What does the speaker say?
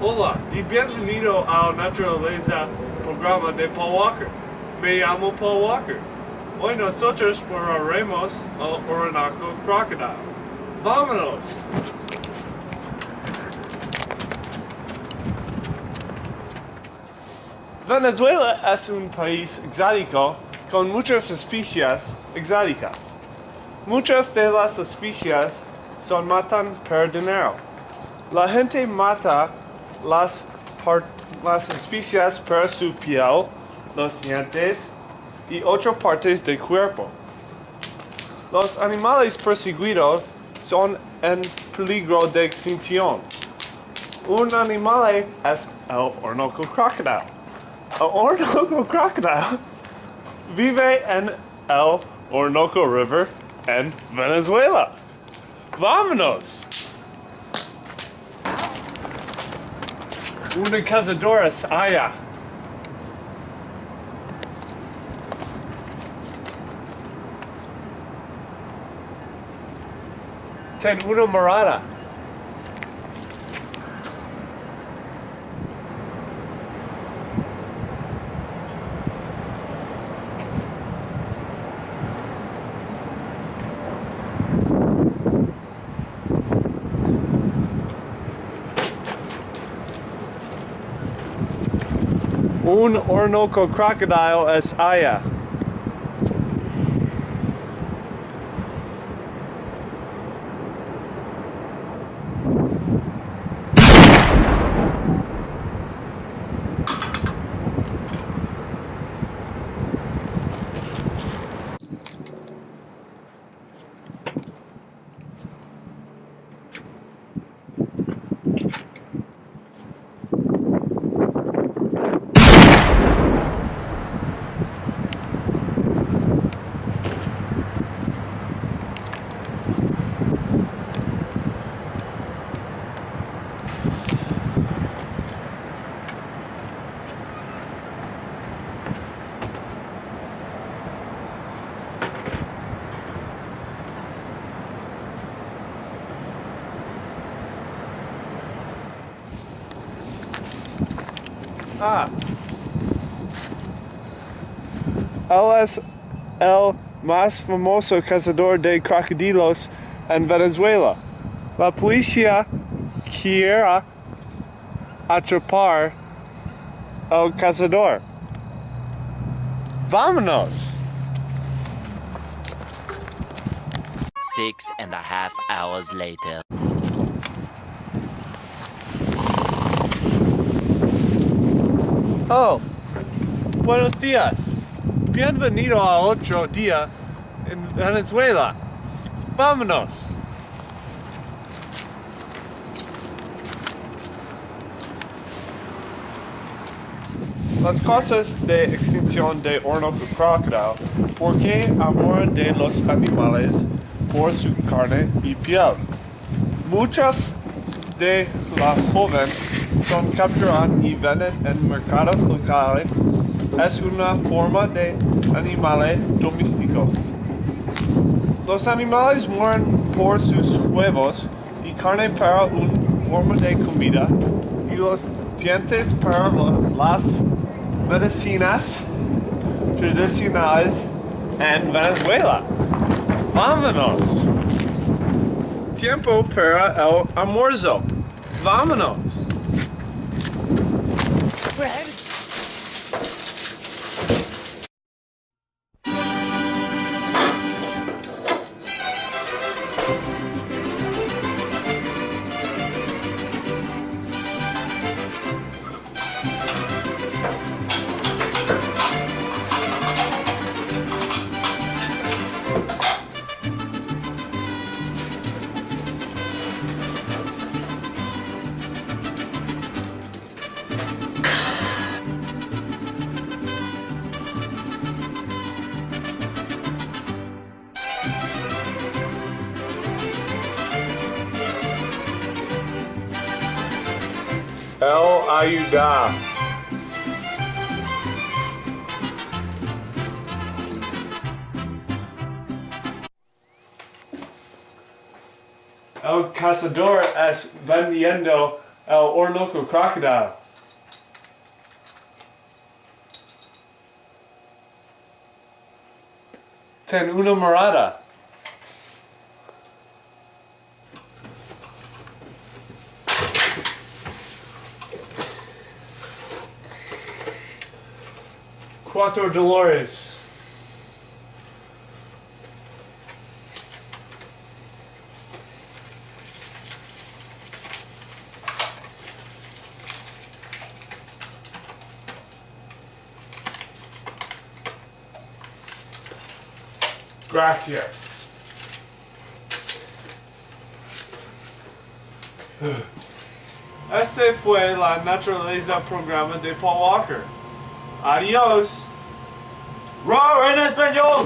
Hola y bienvenido al Naturaleza, programa de Paul Walker. Me llamo Paul Walker. Hoy nosotros exploraremos el Orinoco Crocodile. ¡Vámonos! Venezuela es un país exótico con muchas especies exóticas. Muchas de las especies son matan por dinero. La gente mata las especies por su piel, los dientes y otras partes del cuerpo. Los animales perseguidos son en peligro de extinción. Un animal es el Orinoco Crocodile. El Orinoco Crocodile vive en el Orinoco River en Venezuela. ¡Vámonos! Una cazadora es allá. Ten una morada. Un Orinoco Crocodile es allá. Él es el más famoso cazador de crocodilos en Venezuela. La policía quiere atrapar al cazador. ¡Vámonos! 6.5 hours later. Oh, buenos días. Bienvenido a otro día en Venezuela. Vámonos. Las causas de extinción de Orinoco Crocodile, ¿por qué amor de los animales por su carne y piel? Muchas de las jóvenes son capturadas y venden en mercados locales. Es una forma de animales domésticos. Los animales mueren por sus huevos y carne para una forma de comida y los dientes para las medicinas tradicionales en Venezuela. ¡Vámonos! Tiempo para el almuerzo. ¡Vámonos! El ayuda. El cazador es vendiendo El Orinoco crocodile. Ten una morada. Cuatro Dolores. Gracias. Ese fue la Naturaleza programa de Paul Walker. Adiós. Roar en español.